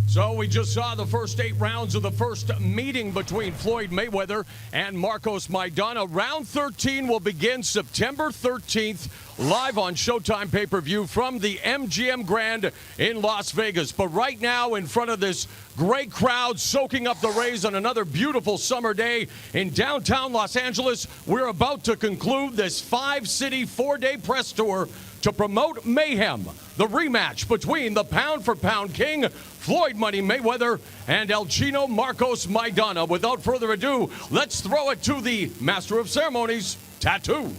So we just saw the first 8 rounds of the first meeting between Floyd Mayweather and Marcos Maidana. Round 13 will begin September 13th, live on Showtime pay-per-view from the MGM Grand in Las Vegas. But right now, in front of this great crowd soaking up the rays on another beautiful summer day in downtown Los Angeles, we're about to conclude this 5-city, 4-day press tour to promote Mayhem, the rematch between the pound-for-pound king, Floyd Money Mayweather, and El Chino Marcos Maidana. Without further ado, let's throw it to the Master of Ceremonies, Tattoo.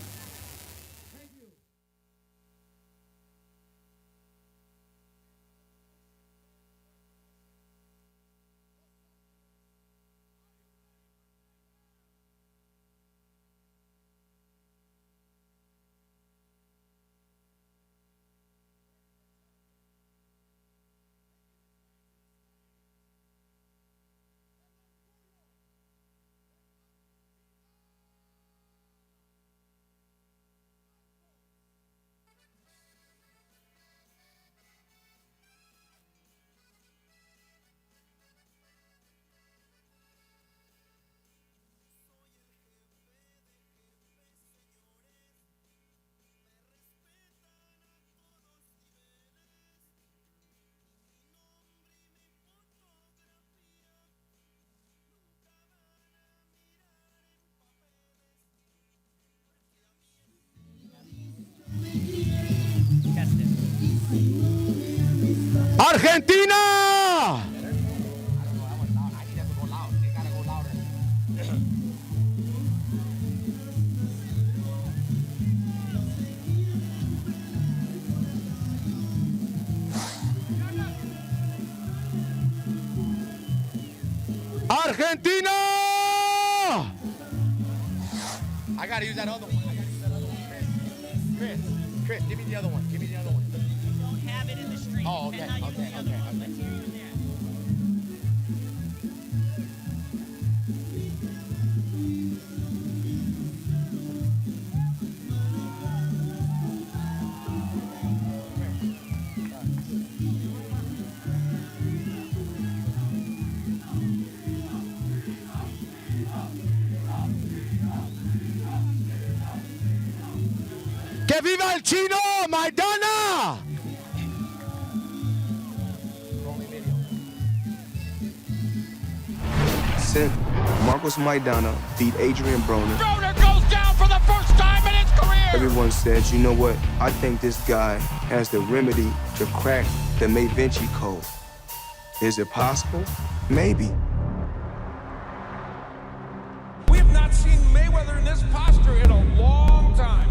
Argentina! Argentina! I gotta use that other one. Chris, give me the other one. Give me the other one. We don't have it in the stream. Oh, okay, And now you okay, use the other okay, one. okay. Let's hear you there. ¡Que viva el Chino Maidana! Since Marcos Maidana beat Adrian Broner, Broner goes down for the first time in his career! everyone says, you know what? I think this guy has the remedy to crack the Mayvinci code. Is it possible? Maybe. We have not seen Mayweather in this posture in a long time.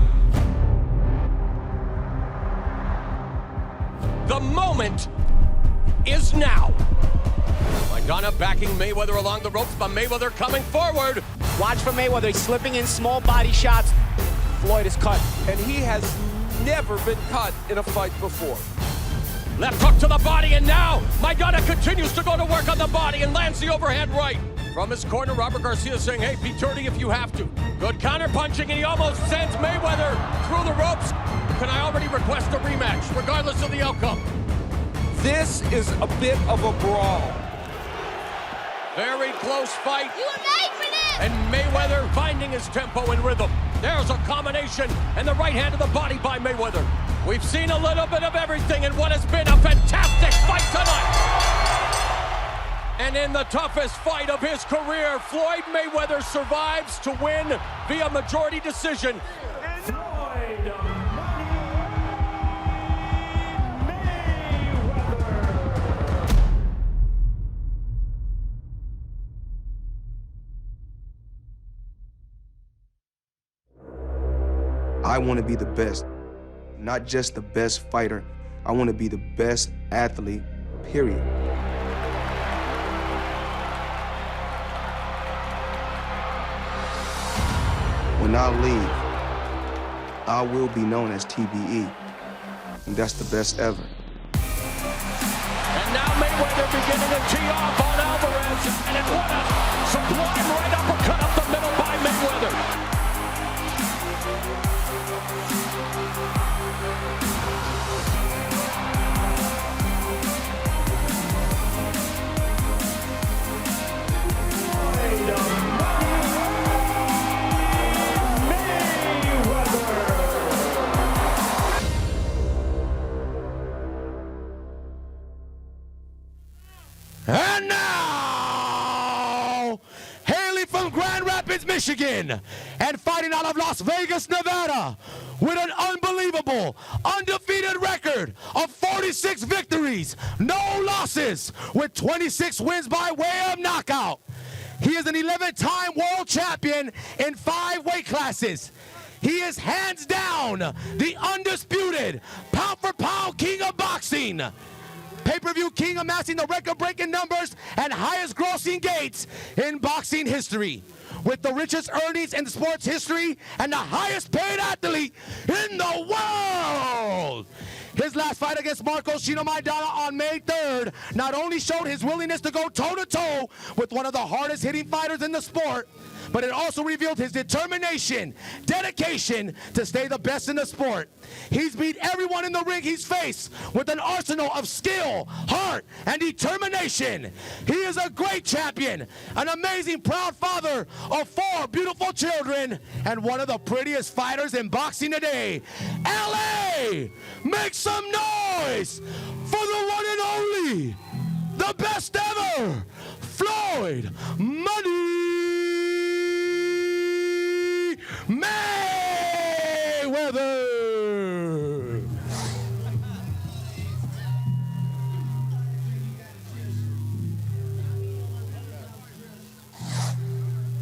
The moment is now. Maidana backing Mayweather along the ropes, but Mayweather coming forward. Watch for Mayweather. He's slipping in small body shots. Floyd is cut. And he has never been cut in a fight before. Left hook to the body, and now Maidana continues to go to work on the body and lands the overhead right. From his corner, Robert Garcia saying, hey, be dirty if you have to. Good counter punching, and he almost sends Mayweather through the ropes. Can I already request a rematch, regardless of the outcome? This is a bit of a brawl. Very close fight. You were made for this! And Mayweather finding his tempo and rhythm. There's a combination, and the right hand to the body by Mayweather. We've seen a little bit of everything in what has been a fantastic fight tonight. And in the toughest fight of his career, Floyd Mayweather survives to win via majority decision. I want to be the best, not just the best fighter. I want to be the best athlete, period. When I leave, I will be known as TBE, and that's the best ever. And now Mayweather beginning to tee off on Alvarez, and what a sublime right uppercut up the middle by Mayweather. And now, hailing from Grand Rapids, Michigan, and fighting out of Las Vegas, Nevada, with an unbelievable, undefeated record of 46 victories, no losses, with 26 wins by way of knockout. He is an 11-time world champion in 5 weight classes. He is hands down the undisputed pound-for-pound king of boxing. Pay-per-view king, amassing the record-breaking numbers and highest grossing gates in boxing history, with the richest earnings in sports history and the highest paid athlete in the world. His last fight against Maidana on May 3rd not only showed his willingness to go toe-to-toe with one of the hardest hitting fighters in the sport, but it also revealed his determination, dedication to stay the best in the sport. He's beat everyone in the ring he's faced with an arsenal of skill, heart, and determination. He is a great champion, an amazing proud father of 4 beautiful children, and one of the prettiest fighters in boxing today. LA, make some noise for the one and only, the best ever, Floyd Mayweather.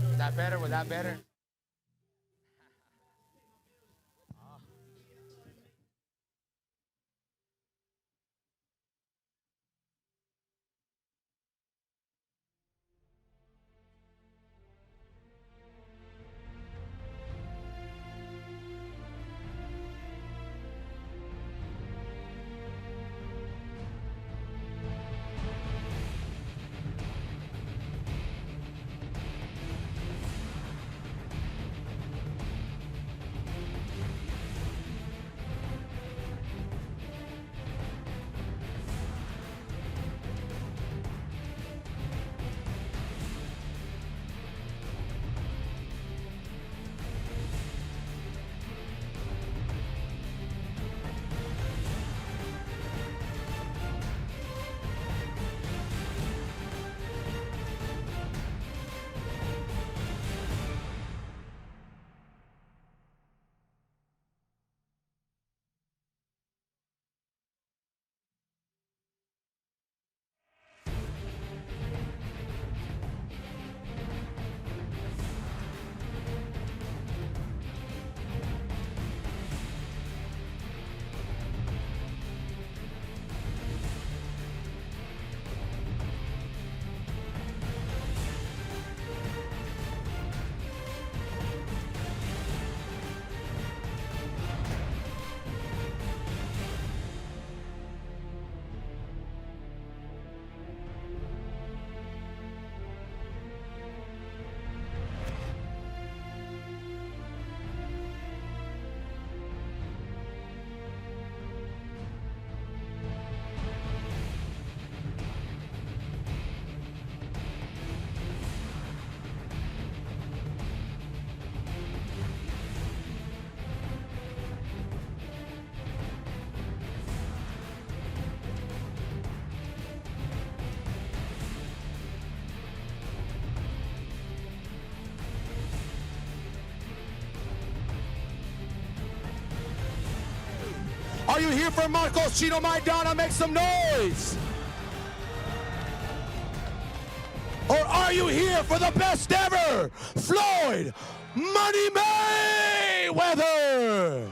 Was that better? Was that better? Are you here for Marcos Chino Maidana? Make some noise. Or are you here for the best ever, Floyd Money Mayweather?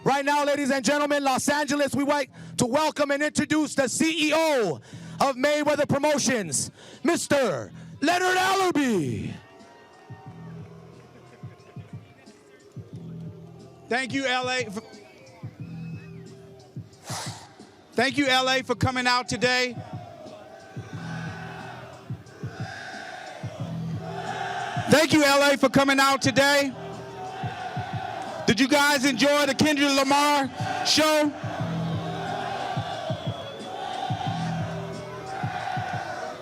Right now, ladies and gentlemen, Los Angeles, we like to welcome and introduce the CEO of Mayweather Promotions, Mr. Leonard Allerby. Thank you, LA. Thank you, LA, for coming out today. Thank you, LA, for coming out today. Did you guys enjoy the Kendrick Lamar show?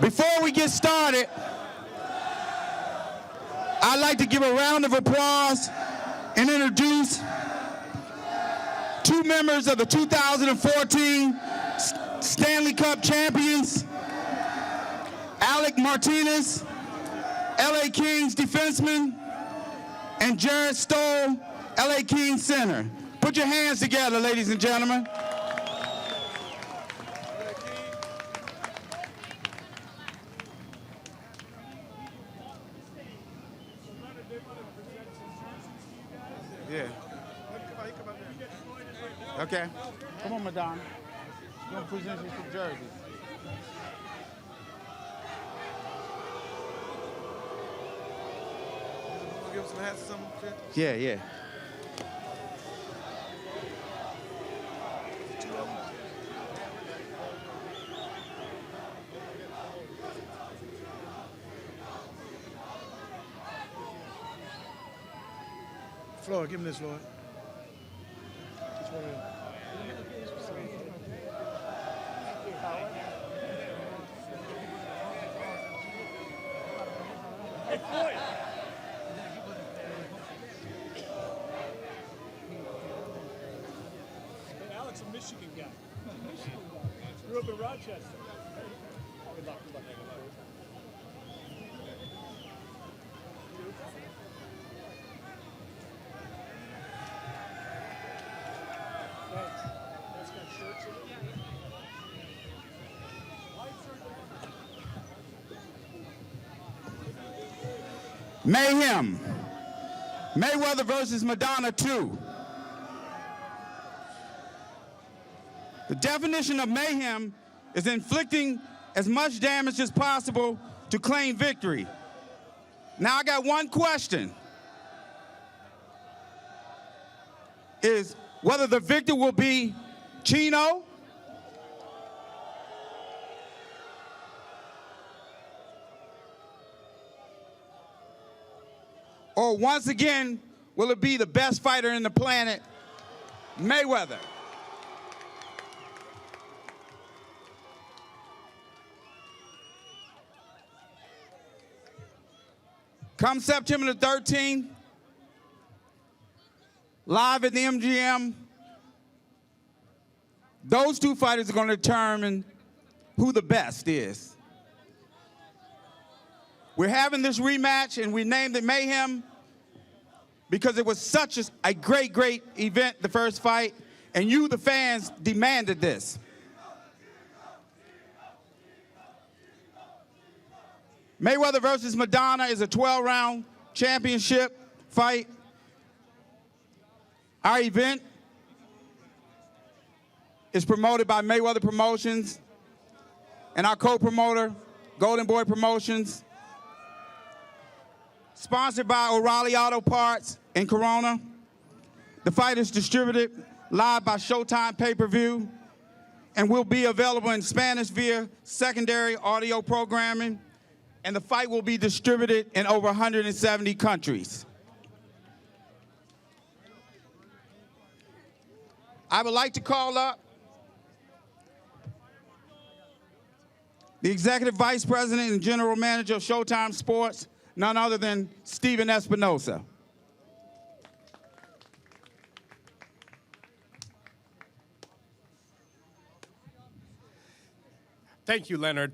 Before we get started, I'd like to give a round of applause and introduce two members of the 2014 Stanley Cup champions, Alec Martinez, LA Kings defenseman, and Jared Stoll, LA Kings center. Put your hands together, ladies and gentlemen. Yeah. Okay. Come on, Madonna. You're going to present you some jerseys. Give some hats or something? Yeah, yeah. Floyd, give him this, Floyd. Which one of them? Hey, Floyd. Hey, Alex, a Michigan guy. Grew up in Rochester. Good luck, good luck. That's got shirts in it. Mayhem. Mayweather versus Maidana 2. The definition of mayhem is inflicting as much damage as possible to claim victory. Now I got one question. Is whether the victor will be Chino or once again, will it be the best fighter in the planet, Mayweather? Come September the 13th, live at the MGM, those two fighters are going to determine who the best is. We're having this rematch, and we named it Mayhem because it was such a great, great event, the first fight, and you, the fans, demanded this. Mayweather versus Maidana is a 12-round championship fight. Our event is promoted by Mayweather Promotions and our co-promoter, Golden Boy Promotions. Sponsored by O'Reilly Auto Parts in Corona. The fight is distributed live by Showtime pay-per-view and will be available in Spanish via secondary audio programming. And the fight will be distributed in over 170 countries. I would like to call up the Executive Vice President and General Manager of Showtime Sports, none other than Steven Espinosa. Thank you, Leonard.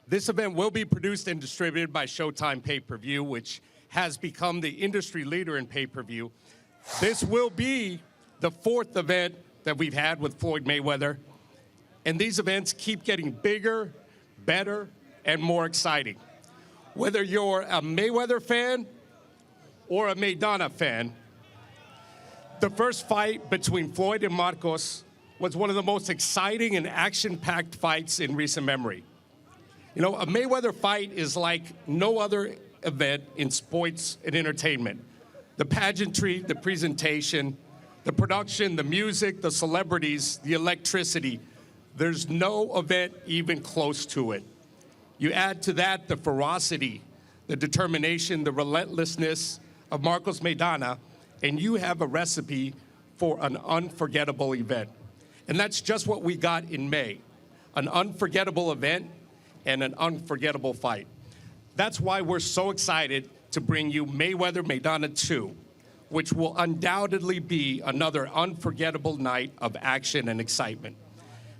This event will be produced and distributed by Showtime Pay-Per-View, which has become the industry leader in pay-per-view. This will be the fourth event that we've had with Floyd Mayweather, and these events keep getting bigger, better, and more exciting. Whether you're a Mayweather fan or a Maidana fan, the first fight between Floyd and Marcos was one of the most exciting and action-packed fights in recent memory. You know, a Mayweather fight is like no other event in sports and entertainment. The pageantry, the presentation, the production, the music, the celebrities, the electricity, there's no event even close to it. You add to that the ferocity, the determination, the relentlessness of Marcos Maidana, and you have a recipe for an unforgettable event. And that's just what we got in May, an unforgettable event and an unforgettable fight. That's why we're so excited to bring you Mayweather Maidana 2, which will undoubtedly be another unforgettable night of action and excitement.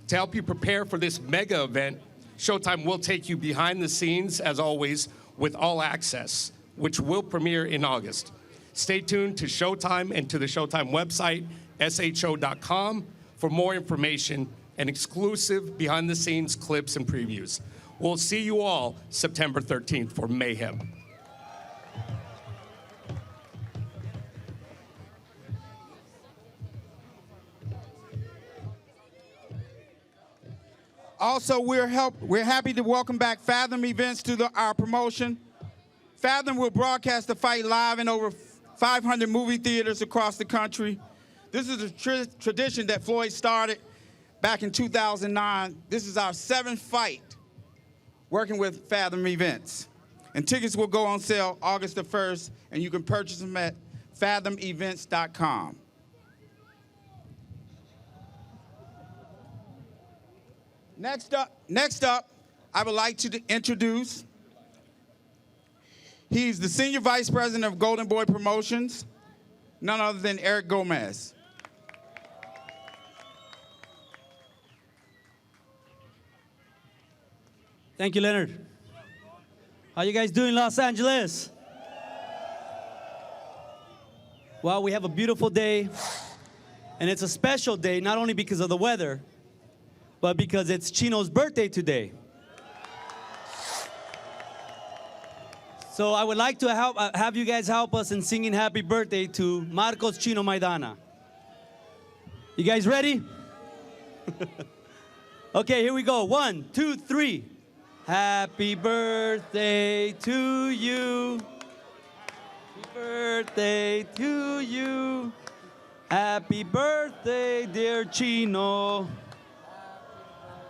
To help you prepare for this mega event, Showtime will take you behind the scenes, as always, with All Access, which will premiere in August. Stay tuned to Showtime and to the Showtime website, sho.com, for more information and exclusive behind-the-scenes clips and previews. We'll see you all September 13th for Mayhem. Also, we're happy to welcome back Fathom Events to our promotion. Fathom will broadcast the fight live in over 500 movie theaters across the country. This is a tradition that Floyd started back in 2009. This is our 7th fight working with Fathom Events. And tickets will go on sale August the 1st, and you can purchase them at fathomevents.com. Next up, I would like to introduce, he's the Senior Vice President of Golden Boy Promotions, none other than Eric Gomez. Thank you, Leonard. How you guys doing, Los Angeles? Well, we have a beautiful day, and it's a special day, not only because of the weather, but because it's Chino's birthday today. So I would like to have you guys help us in singing happy birthday to Marcos Chino Maidana. You guys ready? Okay, here we go. 1, 2, 3. Happy birthday to you. Happy birthday to you. Happy birthday, dear Chino.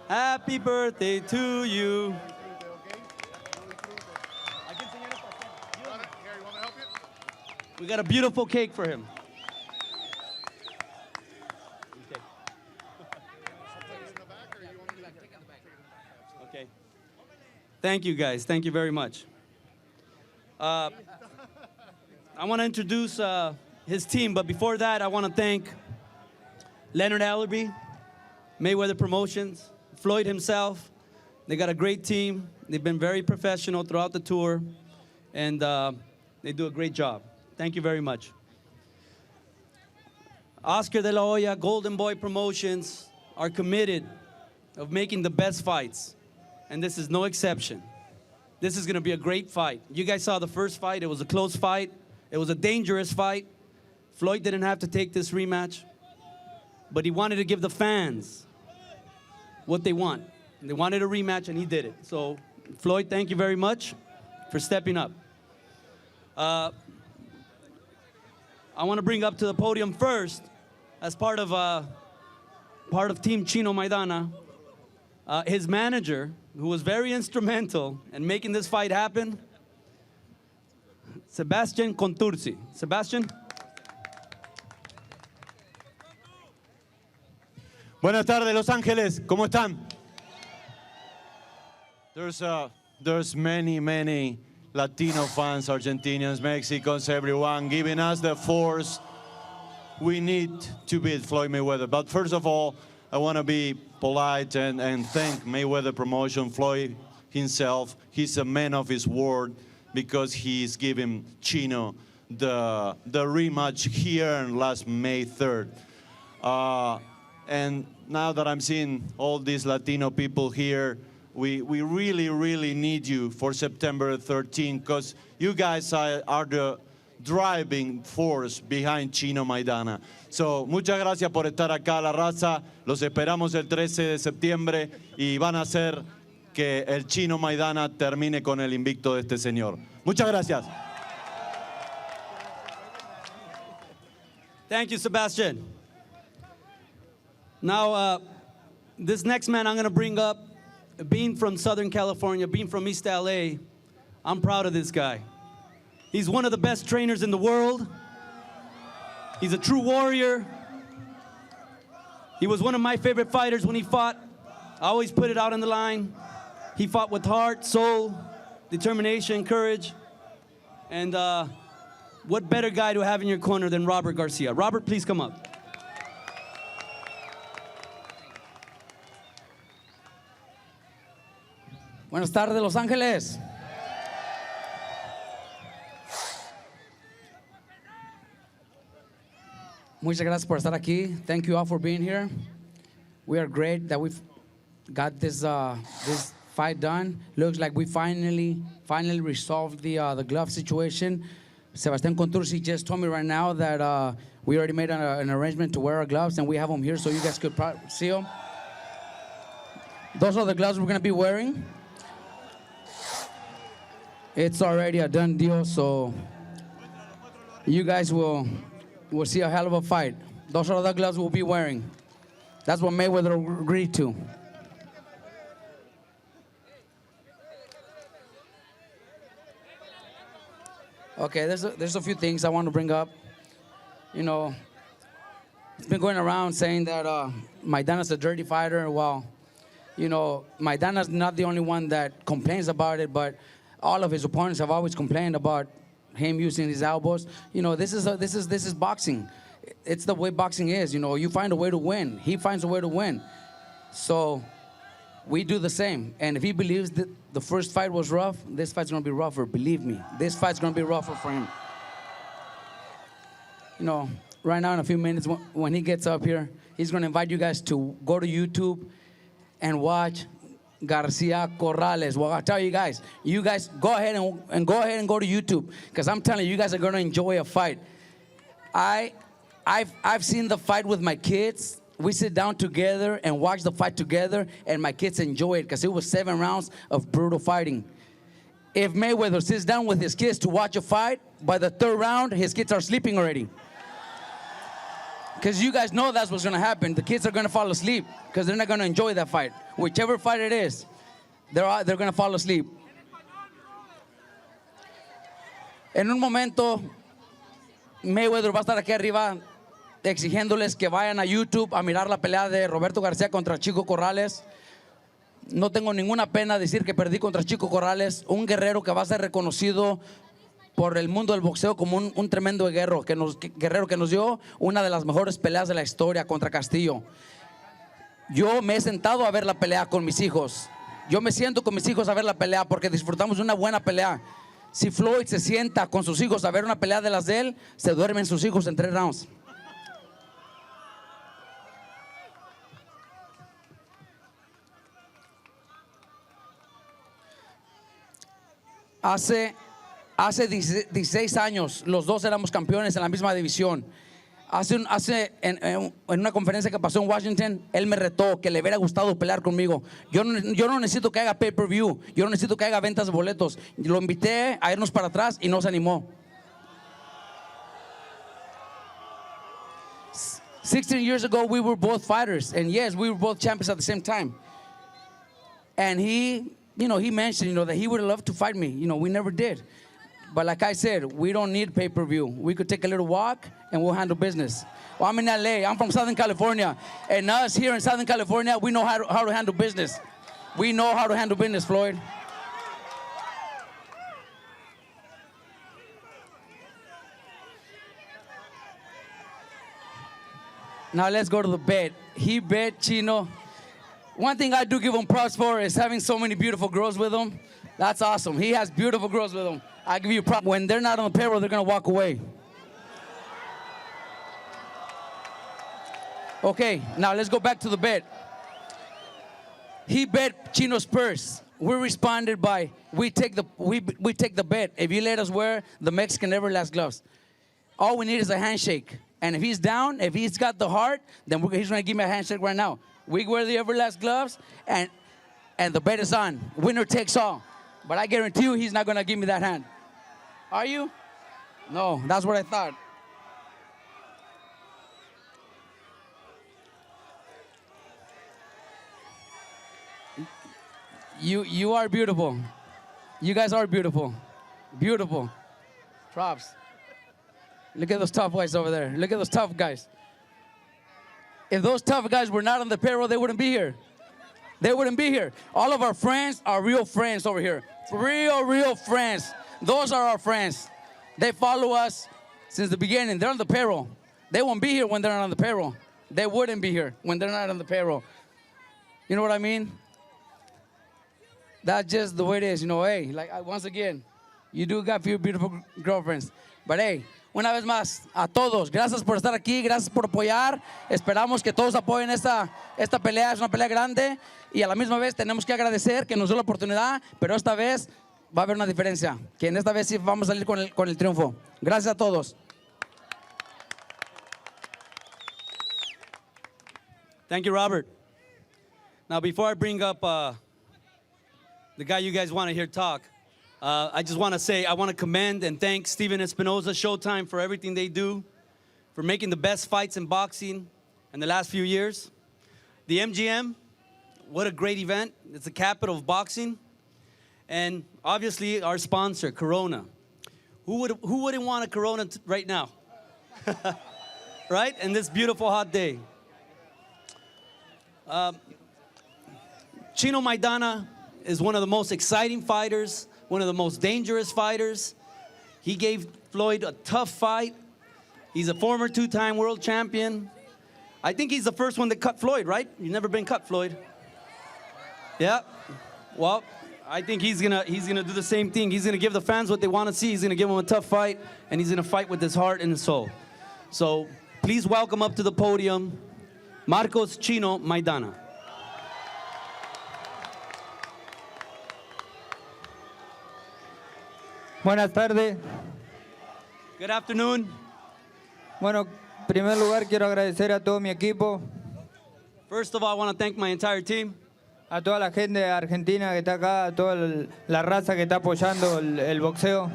Happy birthday to you. We got a beautiful cake for him. Okay. Thank you, guys. Thank you very much. I want to introduce his team, but before that, I want to thank Leonard Allerby, Mayweather Promotions, Floyd himself. They got a great team. They've been very professional throughout the tour, and they do a great job. Thank you very much. Oscar de la Hoya, Golden Boy Promotions are committed of making the best fights, and this is no exception. This is gonna be a great fight. You guys saw the first fight. It was a close fight. It was a dangerous fight. Floyd didn't have to take this rematch, but he wanted to give the fans what they want. They wanted a rematch, and he did it. So, Floyd, thank you very much for stepping up. I want to bring up to the podium first, as part of Team Chino Maidana, his manager, who was very instrumental in making this fight happen, Sebastian Contursi. Sebastian? Buenas tardes, Los Ángeles. ¿Cómo están? There's many Latino fans, Argentinians, Mexicans, everyone giving us the force we need to beat Floyd Mayweather. But first of all, I want to be polite and thank Mayweather Promotion, Floyd himself. He's a man of his word because he's giving Chino the rematch here on last May 3rd. And now that I'm seeing all these Latino people here, we really need you for September 13th, because you guys are the driving force behind Chino Maidana. So, muchas gracias por estar acá, la raza. Los esperamos el 13 de septiembre y van a hacer que el Chino Maidana termine con el invicto de este señor. Muchas gracias. Thank you, Sebastian. Now, this next man I'm going to bring up, being from Southern California, being from East LA, I'm proud of this guy. He's one of the best trainers in the world. He's a true warrior. He was one of my favorite fighters when he fought. I always put it out on the line. He fought with heart, soul, determination, courage. And what better guy to have in your corner than Robert Garcia? Robert, please come up. Buenas tardes, Los Ángeles. Muchas gracias por estar aquí. Thank you all for being here. We are great that we've got this fight done. Looks like we finally resolved the glove situation. Sebastian Contursi just told me right now that we already made an arrangement to wear our gloves, and we have them here so you guys could see them. Those are the gloves we're going to be wearing. It's already a done deal, so you guys will see a hell of a fight. Those are the gloves we'll be wearing. That's what Mayweather agreed to. Okay, there's a few things I want to bring up. You know, it's been going around saying that Maidana's a dirty fighter. Well, you know, Maidana's not the only one that complains about it, but all of his opponents have always complained about him using his elbows. You know, this is boxing. It's the way boxing is. You know, you find a way to win. He finds a way to win. So we do the same. And if he believes that the first fight was rough, this fight's gonna be rougher. Believe me, this fight's gonna be rougher for him. You know, right now in a few minutes when he gets up here, he's gonna invite you guys to go to YouTube and watch Garcia Corrales. Well, I'll tell you guys go ahead and go to YouTube, because I'm telling you, you guys are gonna enjoy a fight. I've seen the fight with my kids. We sit down together and watch the fight together, and my kids enjoy it because it was 7 rounds of brutal fighting. If Mayweather sits down with his kids to watch a fight, by the 3rd round, his kids are sleeping already. Because you guys know that's what's going to happen. The kids are going to fall asleep because they're not going to enjoy that fight. Whichever fight it is, they're going to fall asleep. En un momento, Mayweather va a estar aquí arriba exigiéndoles que vayan a YouTube a mirar la pelea de Roberto García contra Chico Corrales. No tengo ninguna pena decir que perdí contra Chico Corrales, un guerrero que va a ser reconocido por el mundo del boxeo como un tremendo guerrero que nos dio una de las mejores peleas de la historia contra Castillo. Yo me he sentado a ver la pelea con mis hijos. Yo me siento con mis hijos a ver la pelea porque disfrutamos de una buena pelea. Si Floyd se sienta con sus hijos a ver una pelea de las de él, se duermen sus hijos en 3 rounds. Hace 16 años, los dos éramos campeones en la misma división. En una conferencia que pasó en Washington, él me retó que le hubiera gustado pelear conmigo. Yo no necesito que haga pay-per-view, yo no necesito que haga ventas de boletos. Lo invité a irnos para atrás y no se animó. 16 years ago, we were both fighters, and yes, we were both champions at the same time. And he mentioned, that he would love to fight me. We never did. But like I said, we don't need pay-per-view. We could take a little walk and we'll handle business. Well, I'm in LA. I'm from Southern California. And us here in Southern California, we know how to handle business. We know how to handle business, Floyd. Now let's go to the bet. He bet Chino. One thing I do give him props for is having so many beautiful girls with him. That's awesome. He has beautiful girls with him. I give you props. When they're not on the payroll, they're going to walk away. Okay, now let's go back to the bet. He bet Chino's purse. We responded by, we take the bet. If you let us wear the Mexican Everlast gloves, all we need is a handshake. And if he's down, if he's got the heart, then he's going to give me a handshake right now. We wear the Everlast gloves, and the bet is on. Winner takes all. But I guarantee you he's not going to give me that hand. Are you? No, that's what I thought. You are beautiful. You guys are beautiful. Beautiful. Props. Look at those tough guys over there. Look at those tough guys. If those tough guys were not on the payroll, they wouldn't be here. They wouldn't be here. All of our friends are real friends over here. Real friends. Those are our friends. They follow us since the beginning. They're on the payroll. They won't be here when they're not on the payroll. They wouldn't be here when they're not on the payroll. You know what I mean? That's just the way it is. You know, hey, like once again, you do got few beautiful girlfriends. But hey, una vez más, a todos, gracias por estar aquí, gracias por apoyar. Esperamos que todos apoyen esta pelea, es una pelea grande. Y a la misma vez tenemos que agradecer que nos dio la oportunidad, pero esta vez va a haber una diferencia. Que en esta vez sí vamos a salir con el triunfo. Gracias a todos. Thank you, Robert. Now, before I bring up the guy you guys want to hear talk, I just want to say I want to commend and thank Steven Espinoza, Showtime, for everything they do, for making the best fights in boxing in the last few years. The MGM, what a great event. It's the capital of boxing. And obviously our sponsor, Corona. Who wouldn't want a Corona right now? Right? And this beautiful hot day. Chino Maidana is one of the most exciting fighters, one of the most dangerous fighters. He gave Floyd a tough fight. He's a former two-time world champion. I think he's the first one that cut Floyd, right? You've never been cut, Floyd. Yeah. Well, I think he's gonna do the same thing. He's gonna give the fans what they want to see. He's gonna give them a tough fight, and he's gonna fight with his heart and his soul. So please welcome up to the podium, Marcos Chino Maidana. Buenas tardes. Good afternoon. Bueno, en primer lugar quiero agradecer a todo mi equipo. First of all, I want to thank my entire team. A toda la gente de Argentina que está acá, a toda la raza que está apoyando el boxeo.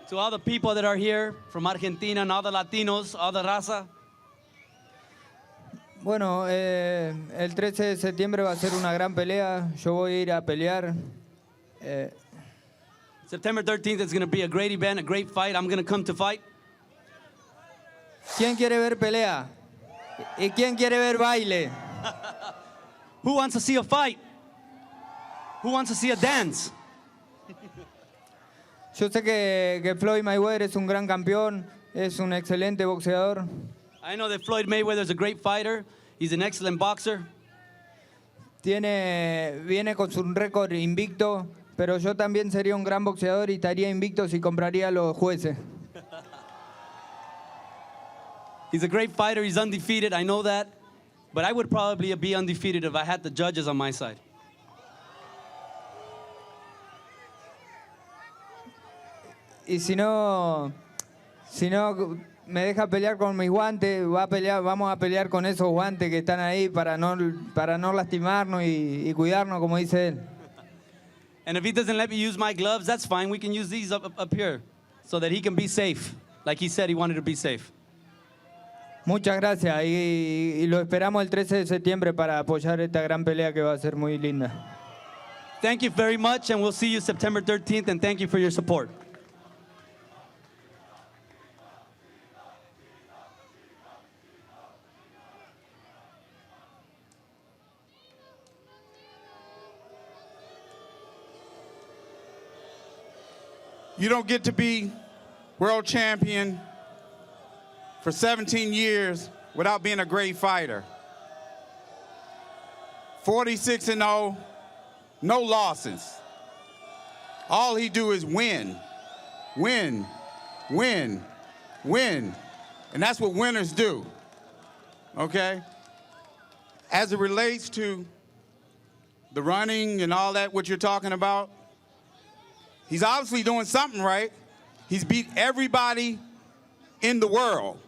To all the people that are here from Argentina and all the Latinos, all the raza. Bueno, el 13 de septiembre va a ser una gran pelea. Yo voy a ir a pelear. September 13th is going to be a great event, a great fight. I'm going to come to fight. ¿Quién quiere ver pelea? ¿Y quién quiere ver baile? Who wants to see a fight? Who wants to see a dance? Yo sé que Floyd Mayweather es un gran campeón, es un excelente boxeador. I know that Floyd Mayweather is a great fighter. He's an excellent boxer. Viene con su récord invicto, pero yo también sería un gran boxeador y estaría invicto si compraría a los jueces. He's a great fighter. He's undefeated. I know that. But I would probably be undefeated if I had the judges on my side. Y si no me deja pelear con mis guantes, vamos a pelear con esos guantes que están ahí para no lastimarnos y cuidarnos, como dice él. And if he doesn't let me use my gloves, that's fine. We can use these up here so that he can be safe. Like he said he wanted to be safe. Muchas gracias y lo esperamos el 13 de septiembre para apoyar esta gran pelea que va a ser muy linda. Thank you very much, and we'll see you September 13th, and thank you for your support. You don't get to be world champion for 17 years without being a great fighter. 46-0, no losses. All he do is win, win, win, win. And that's what winners do, okay? As it relates to the running and all that, what you're talking about, he's obviously doing something right. He's beat everybody in the world.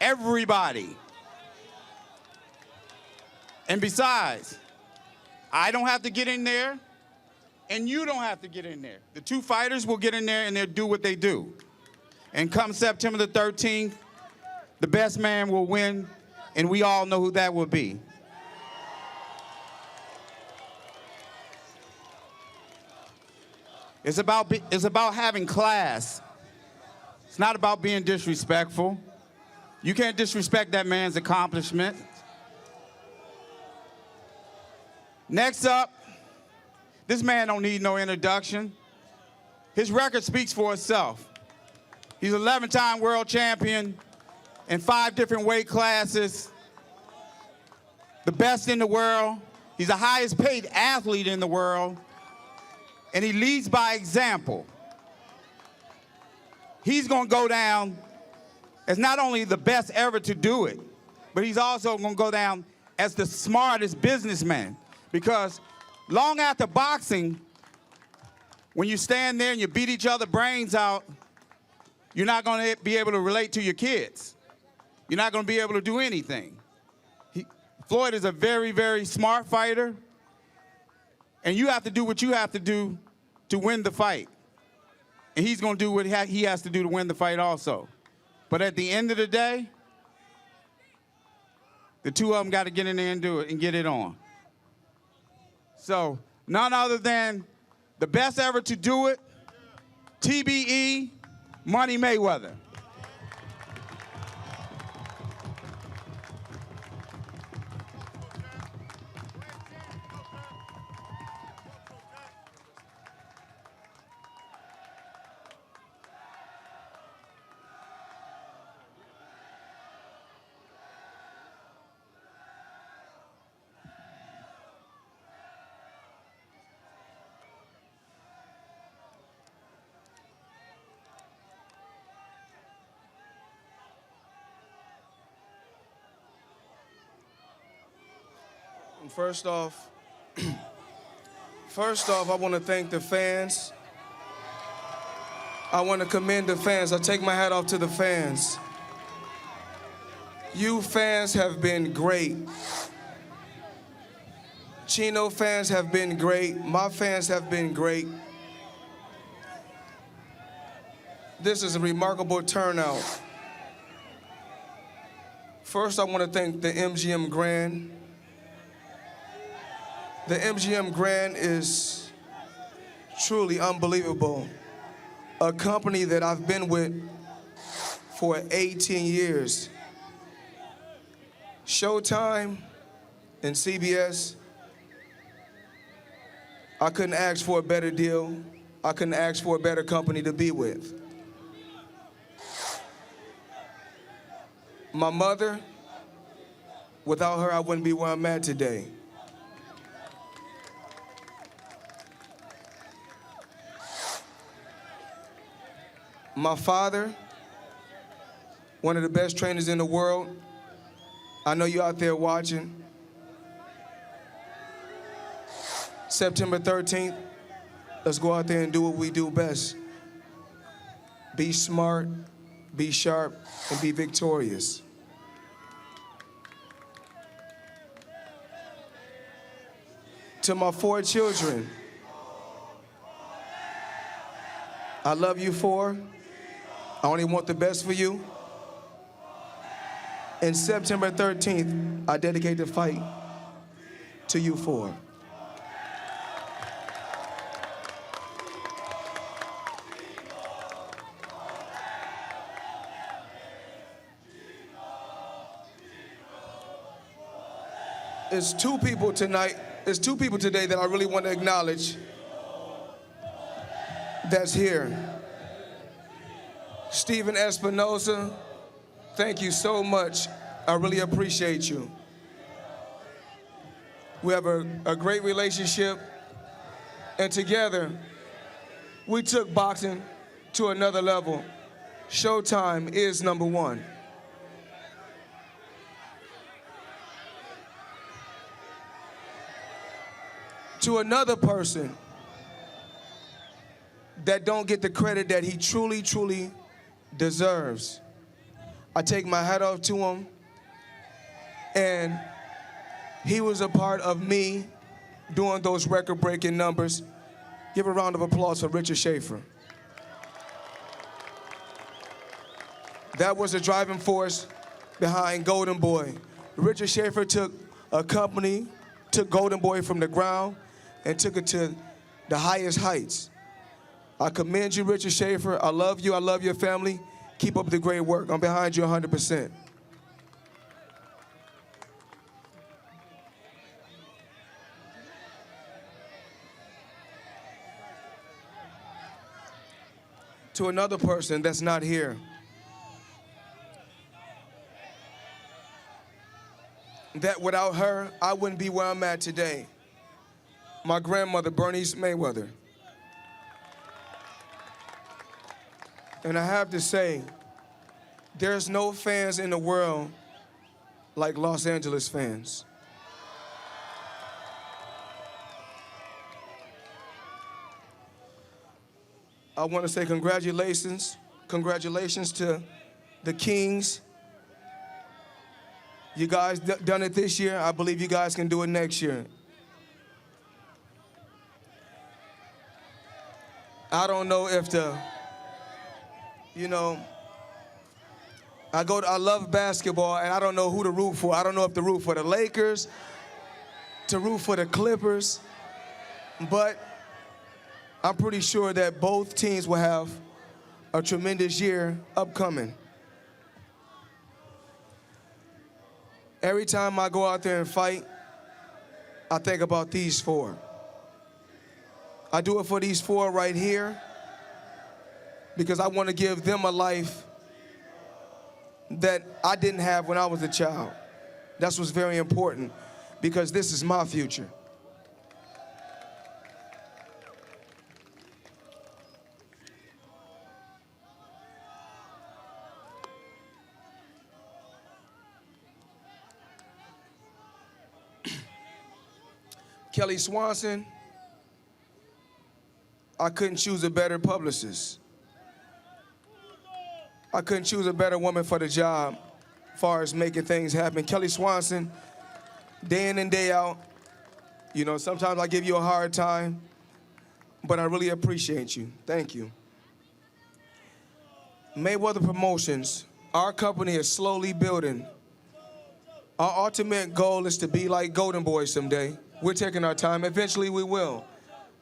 Everybody. And besides, I don't have to get in there, and you don't have to get in there. The two fighters will get in there and they'll do what they do. And come September the 13th, the best man will win, and we all know who that will be. It's about having class. It's not about being disrespectful. You can't disrespect that man's accomplishment. Next up, this man don't need no introduction. His record speaks for itself. He's an 11-time world champion in 5 different weight classes. The best in the world. He's the highest paid athlete in the world. And he leads by example. He's going to go down as not only the best ever to do it, but he's also going to go down as the smartest businessman. Because long after boxing, when you stand there and you beat each other's brains out, you're not going to be able to relate to your kids. You're not going to be able to do anything. Floyd is a very, very smart fighter, and you have to do what you have to do to win the fight. And he's going to do what he has to do to win the fight also. But at the end of the day, the two of them got to get in there and do it and get it on. So none other than the best ever to do it, TBE, Money Mayweather. First off, I want to thank the fans. I want to commend the fans. I take my hat off to the fans. You fans have been great. Chino fans have been great. My fans have been great. This is a remarkable turnout. First, I want to thank the MGM Grand. The MGM Grand is truly unbelievable. A company that I've been with for 18 years. Showtime and CBS, I couldn't ask for a better deal. I couldn't ask for a better company to be with. My mother, without her, I wouldn't be where I'm at today. My father, one of the best trainers in the world. I know you out there watching. September 13th, let's go out there and do what we do best. Be smart, be sharp, and be victorious. To my 4 children, I love you 4. I only want the best for you. And September 13th, I dedicate the fight to you 4. It's 2 people tonight, there's 2 people today that I really want to acknowledge that's here. Stephen Espinosa, thank you so much. I really appreciate you. We have a great relationship, and together, we took boxing to another level. Showtime is #1. To another person that don't get the credit that he truly, truly deserves, I take my hat off to him, and he was a part of me doing those record-breaking numbers. Give a round of applause for Richard Schaefer. That was the driving force behind Golden Boy. Richard Schaefer took a company, took Golden Boy from the ground and took it to the highest heights. I commend you, Richard Schaefer. I love you. I love your family. Keep up the great work. I'm behind you 100%. to another person that's not here. That without her, I wouldn't be where I'm at today. My grandmother, Bernice Mayweather. And I have to say, there's no fans in the world like Los Angeles fans. I want to say congratulations to the Kings. You guys done it this year. I believe you guys can do it next year. I don't know if I love basketball and I don't know who to root for. I don't know if to root for the Lakers, to root for the Clippers, but I'm pretty sure that both teams will have a tremendous year upcoming. Every time I go out there and fight, I think about these four. I do it for these four right here because I want to give them a life that I didn't have when I was a child. That's what's very important because this is my future. Kelly Swanson, I couldn't choose a better publicist. I couldn't choose a better woman for the job as far as making things happen. Kelly Swanson, day in and day out, sometimes I give you a hard time, but I really appreciate you. Thank you. Mayweather Promotions, our company is slowly building. Our ultimate goal is to be like Golden Boy someday. We're taking our time. Eventually we will.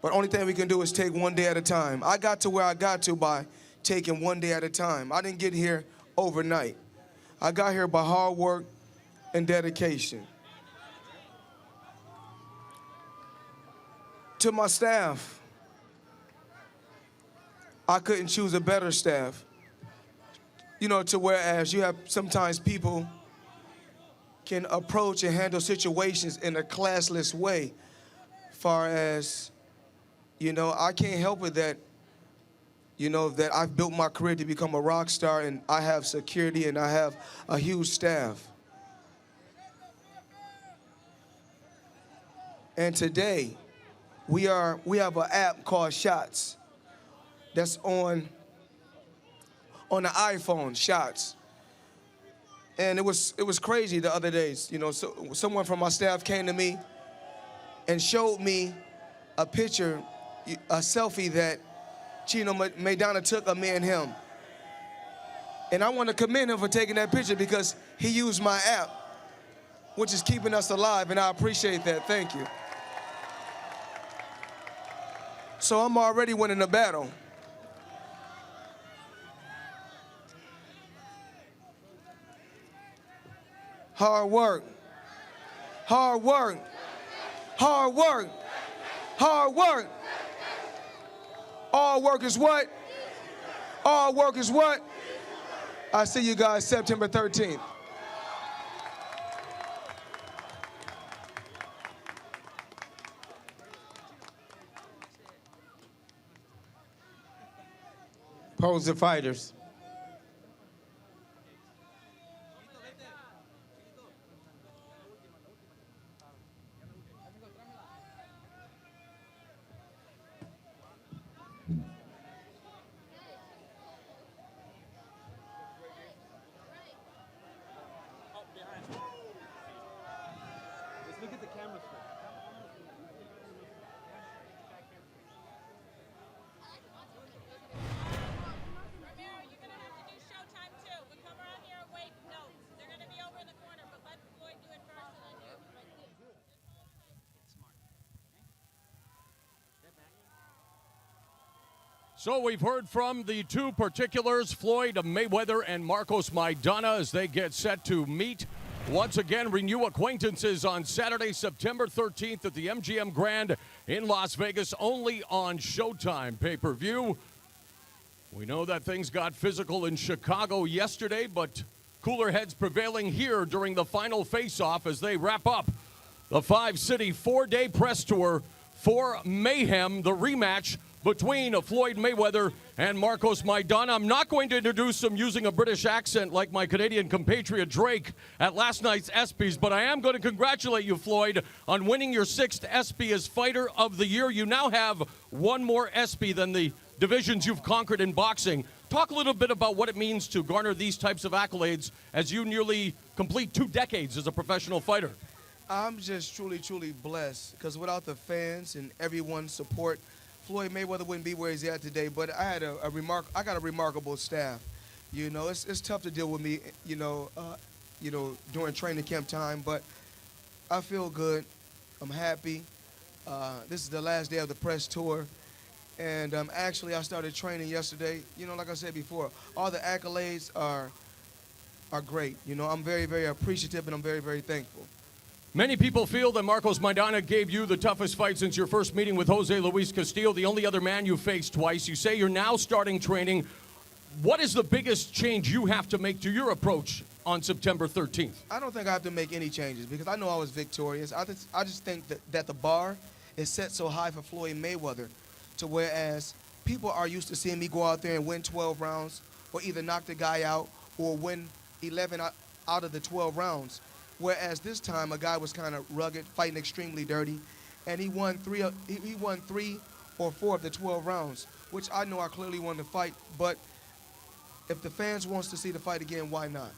But only thing we can do is take one day at a time. I got to where I got to by taking one day at a time. I didn't get here overnight. I got here by hard work and dedication. To my staff, I couldn't choose a better staff. To whereas you have sometimes people can approach and handle situations in a classless way. Far as, I can't help it that, that I've built my career to become a rock star and I have security and I have a huge staff. And today, we have an app called Shots that's on the iPhone, Shots. And it was crazy the other days. So someone from my staff came to me and showed me a picture, a selfie that Chino Maidana took of me and him. And I want to commend him for taking that picture because he used my app, which is keeping us alive, and I appreciate that. Thank you. So I'm already winning the battle. Hard work, hard work, hard work, hard work. All work is what? All work is what? I see you guys September 13th. Pose the fighters. Look at the camera. Romero, you're going to have to do Showtime too. We come around here and wait notes. They're going to be over in the corner, but let Floyd do it first and then you. So we've heard from the two particulars, Floyd Mayweather and Marcos Maidana, as they get set to meet. Once again, renew acquaintances on Saturday, September 13th at the MGM Grand in Las Vegas, only on Showtime pay-per-view. We know that things got physical in Chicago yesterday, but cooler heads prevailing here during the final face-off as they wrap up the five-city, four-day press tour for Mayhem, the rematch between Floyd Mayweather and Marcos Maidana. I'm not going to introduce him using a British accent like my Canadian compatriot Drake at last night's ESPYs, but I am going to congratulate you, Floyd, on winning your sixth ESPY as Fighter of the Year. You now have one more ESPY than the divisions you've conquered in boxing. Talk a little bit about what it means to garner these types of accolades as you nearly complete 2 decades as a professional fighter. I'm just truly, truly blessed because without the fans and everyone's support, Floyd Mayweather wouldn't be where he's at today. But I had I got a remarkable staff. You know, it's tough to deal with me, during training camp time, but I feel good. I'm happy. This is the last day of the press tour. And actually, I started training yesterday. You know, like I said before, all the accolades are great. You know, I'm very, very appreciative, and I'm very, very thankful. Many people feel that Marcos Maidana gave you the toughest fight since your first meeting with Jose Luis Castillo, the only other man you faced twice. You say you're now starting training. What is the biggest change you have to make to your approach on September 13th? I don't think I have to make any changes because I know I was victorious. I just think that the bar is set so high for Floyd Mayweather, to whereas people are used to seeing me go out there and win 12 rounds or either knock the guy out or win 11 out of the 12 rounds. Whereas this time a guy was kind of rugged, fighting extremely dirty, and he won three or four of the 12 rounds, which I know I clearly won the fight, but if the fans wants to see the fight again, why not?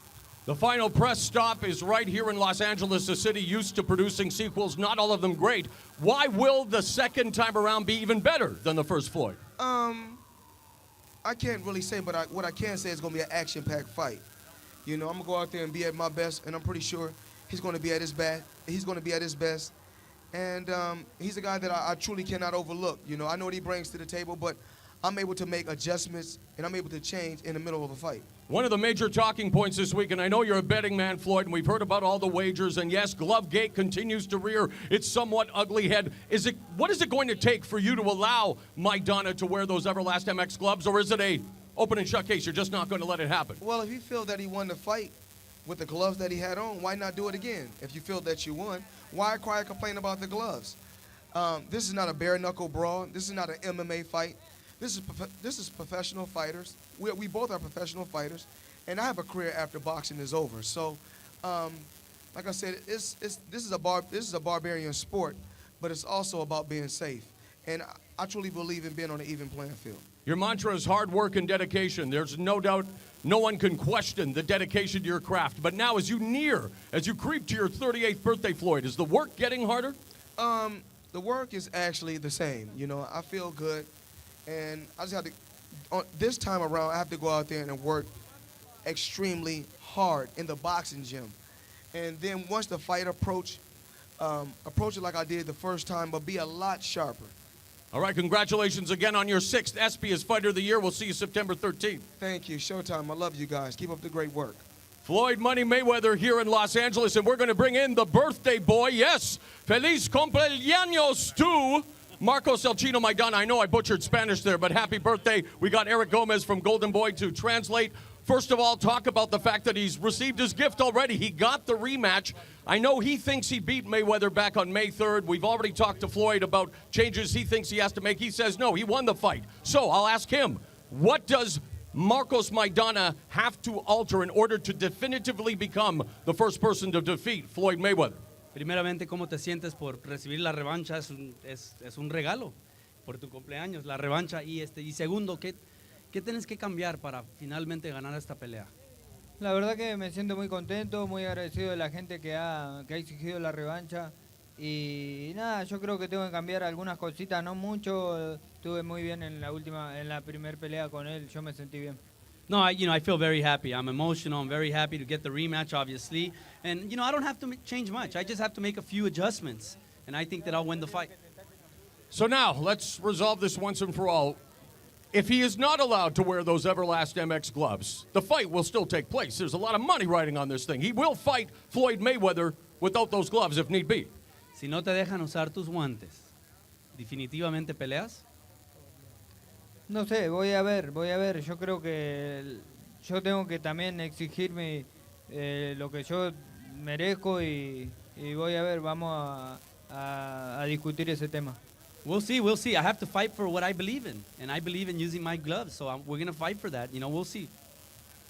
The final press stop is right here in Los Angeles, a city used to producing sequels, not all of them great. Why will the second time around be even better than the first Floyd? I can't really say, but what I can say is going to be an action-packed fight. You know, I'm going to go out there and be at my best, and I'm pretty sure he's going to be at his best. He's going to be at his best. And he's a guy that I truly cannot overlook. You know, I know what he brings to the table, but I'm able to make adjustments, and I'm able to change in the middle of a fight. One of the major talking points this week, and I know you're a betting man, Floyd, and we've heard about all the wagers, and yes, Glovegate continues to rear its somewhat ugly head. What is it going to take for you to allow Maidana to wear those Everlast MX gloves, or is it a open and shut case? You're just not going to let it happen? Well, if you feel that he won the fight with the gloves that he had on, why not do it again? If you feel that you won, why cry and complain about the gloves? This is not a bare-knuckle brawl. This is not an MMA fight. This is professional fighters. We both are professional fighters, and I have a career after boxing is over. So, like I said, this is a barbarian sport, but it's also about being safe. And I truly believe in being on an even playing field. Your mantra is hard work and dedication. There's no doubt no one can question the dedication to your craft. But now as you creep to your 38th birthday, Floyd, is the work getting harder? The work is actually the same. You know, I feel good. And I just have to, this time around, I have to go out there and work extremely hard in the boxing gym. And then once the fight approach it like I did the first time, but be a lot sharper. All right, congratulations again on your 6th ESPY as Fighter of the Year. We'll see you September 13th. Thank you. Showtime. I love you guys. Keep up the great work. Floyd Money Mayweather here in Los Angeles, and we're going to bring in the birthday boy. Yes, feliz cumpleaños to Marcos El Chino Maidana. I know I butchered Spanish there, but happy birthday. We got Eric Gomez from Golden Boy to translate. First of all, talk about the fact that he's received his gift already. He got the rematch. I know he thinks he beat Mayweather back on May 3rd. We've already talked to Floyd about changes he thinks he has to make. He says no, he won the fight. So I'll ask him, what does Marcos Maidana have to alter in order to definitively become the first person to defeat Floyd Mayweather? Primeramente, ¿cómo te sientes por recibir la revancha? Es un regalo por tu cumpleaños, la revancha. Y segundo, ¿qué tienes que cambiar para finalmente ganar esta pelea? La verdad que me siento muy contento, muy agradecido de la gente que ha exigido la revancha. Y nada, yo creo que tengo que cambiar algunas cositas, no mucho. Estuve muy bien en la primera pelea con él, yo me sentí bien. No, I feel very happy. I'm emotional. I'm very happy to get the rematch, obviously. And, I don't have to change much. I just have to make a few adjustments. And I think that I'll win the fight. So now, let's resolve this once and for all. If he is not allowed to wear those Everlast MX gloves, the fight will still take place. There's a lot of money riding on this thing. He will fight Floyd Mayweather without those gloves if need be. Si no te dejan usar tus guantes, ¿definitivamente peleas? No sé, voy a ver. Yo creo que yo tengo que también exigirme lo que yo merezco y voy a ver, vamos a discutir ese tema. We'll see. I have to fight for what I believe in, and I believe in using my gloves, so we're going to fight for that. We'll see.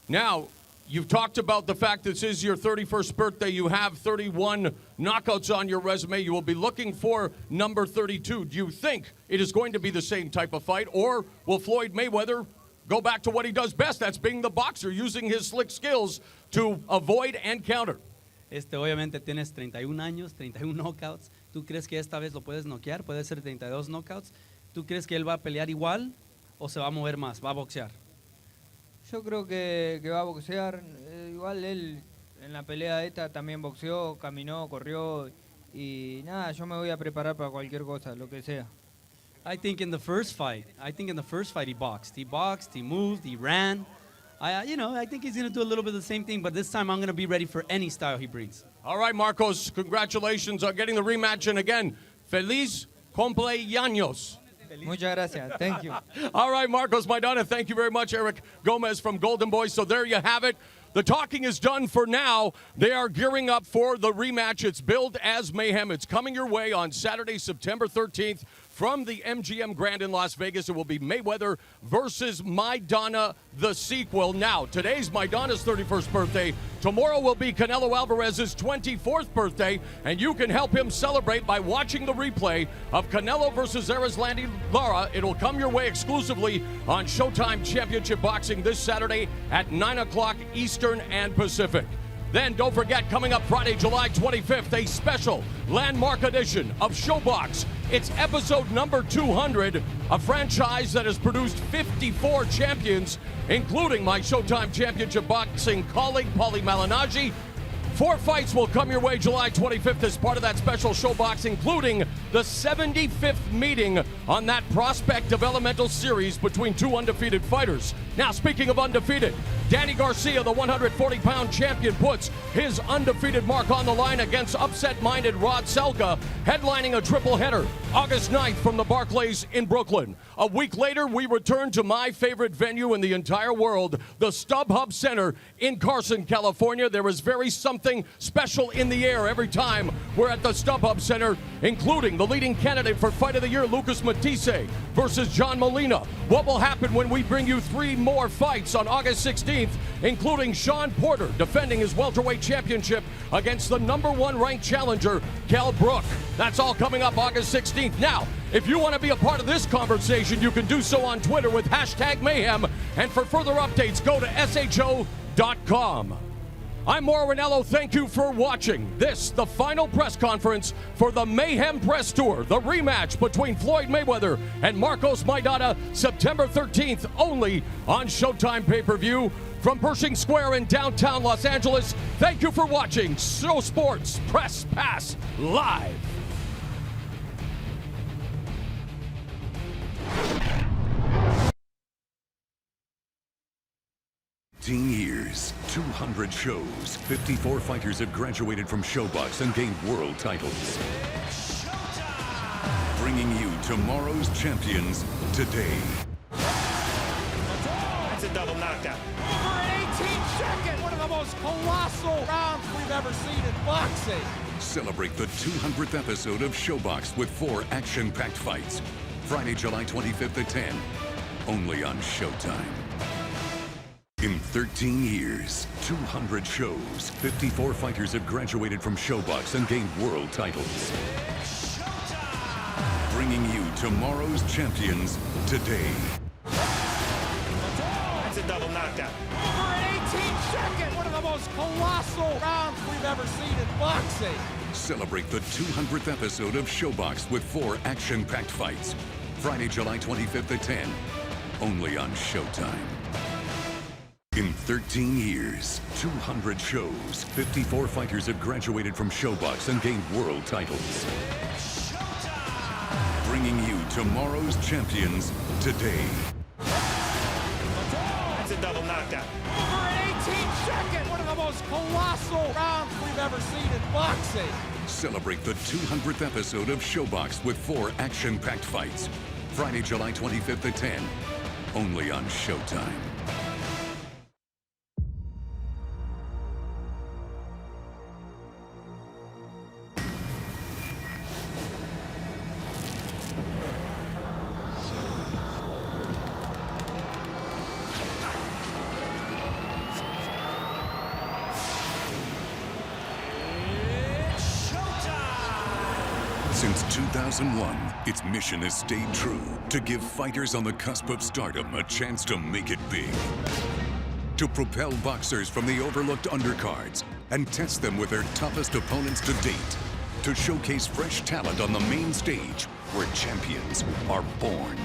Now, you've talked about the fact this is your 31st birthday. You have 31 knockouts on your resume. You will be looking for number 32. Do you think it is going to be the same type of fight, or will Floyd Mayweather go back to what he does best? That's being the boxer, using his slick skills to avoid and counter. Obviamente tienes 31 años, 31 knockouts. ¿Tú crees que esta vez lo puedes noquear? Puede ser 32 knockouts. ¿Tú crees que él va a pelear igual o se va a mover más? ¿Va a boxear? Yo creo que va a boxear. Igual él en la pelea esta también boxeó, caminó, corrió y nada, yo me voy a preparar para cualquier cosa, lo que sea. I think in the first fight he boxed. He moved, he ran. I think he's going to do a little bit of the same thing, but this time I'm going to be ready for any style he brings. All right, Marcos, congratulations on getting the rematch. And again, feliz cumpleaños. Muchas gracias. Thank you. All right, Marcos Maidana, thank you very much. Eric Gomez from Golden Boy. So there you have it. The talking is done for now. They are gearing up for the rematch. It's billed as Mayhem. It's coming your way on Saturday, September 13th. From the MGM Grand in Las Vegas, it will be Mayweather versus Maidana, the sequel. Now, today's Maidana's 31st birthday. Tomorrow will be Canelo Alvarez's 24th birthday, and you can help him celebrate by watching the replay of Canelo versus Erislandy Lara. It'll come your way exclusively on Showtime Championship Boxing this Saturday at 9 o'clock Eastern and Pacific. Then don't forget, coming up Friday, July 25th, a special landmark edition of ShowBox. It's episode number 200, a franchise that has produced 54 champions, including my Showtime Championship Boxing colleague, Paulie Malignaggi. 4 fights will come your way July 25th as part of that special ShowBox, including the 75th meeting on that prospect developmental series between 2 undefeated fighters. Now, speaking of undefeated, Danny Garcia, the 140-pound champion, puts his undefeated mark on the line against upset-minded Rod Selka, headlining a triple header August 9th from the Barclays in Brooklyn. A week later, we return to my favorite venue in the entire world, the StubHub Center in Carson, California. There is something special in the air every time we're at the StubHub Center, including the leading candidate for Fight of the Year, Lucas Matisse versus John Molina. What will happen when we bring you 3 more fights on August 16th, including Sean Porter defending his welterweight championship against the #1 ranked challenger, Kell Brook. That's all coming up August 16th. Now, if you want to be a part of this conversation, you can do so on Twitter with #Mayhem. And for further updates, go to sho.com. I'm Mauro Ranallo. Thank you for watching this, the final press conference for the Mayhem Press Tour, the rematch between Floyd Mayweather and Marcos Maidana, September 13th, only on Showtime pay-per-view. From Pershing Square in downtown Los Angeles, thank you for watching Show Sports Press Pass Live. 15 years, 200 shows, 54 fighters have graduated from ShowBox and gained world titles. Bringing you tomorrow's champions today. That's a double knockdown. For an 18-second, one of the most colossal rounds we've ever seen in boxing. Celebrate the 200th episode of ShowBox with 4 action-packed fights. Friday, July 25th at 10, only on Showtime. In 13 years, 200 shows, 54 fighters have graduated from ShowBox and gained world titles. Bringing you tomorrow's champions today. That's a double knockdown. For an 18-second, one of the most colossal rounds we've ever seen in boxing. Celebrate the 200th episode of ShowBox with 4 action-packed fights. Friday, July 25th at 10, only on Showtime. In 13 years, 200 shows, 54 fighters have graduated from ShowBox and gained world titles. Bringing you tomorrow's champions today. That's a double knockdown. For an 18-second, one of the most colossal rounds we've ever seen in boxing. Celebrate the 200th episode of ShowBox with 4 action-packed fights. Friday, July 25th at 10, only on Showtime. Since 2001, its mission has stayed true to give fighters on the cusp of stardom a chance to make it big. To propel boxers from the overlooked undercards and test them with their toughest opponents to date. To showcase fresh talent on the main stage where champions are born.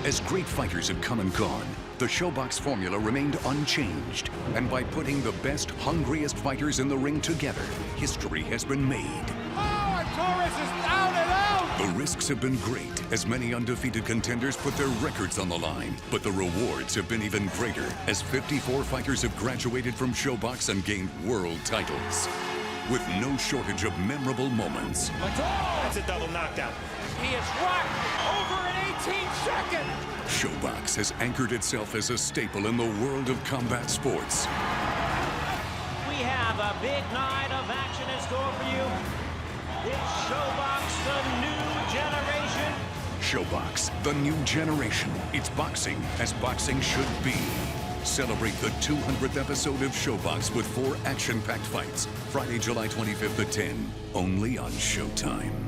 As great fighters have come and gone, the ShowBox formula remained unchanged. And by putting the best, hungriest fighters in the ring together, history has been made. Oh, and Torres is down and out! The risks have been great, as many undefeated contenders put their records on the line. But the rewards have been even greater, as 54 fighters have graduated from ShowBox and gained world titles. With no shortage of memorable moments. That's a double knockdown. He is rocked over in 18 seconds. ShowBox has anchored itself as a staple in the world of combat sports. We have a big night of action in store for you. It's ShowBox, the new generation. ShowBox, the new generation. It's boxing as boxing should be. Celebrate the 200th episode of ShowBox with 4 action-packed fights. Friday, July 25th at 10, only on Showtime.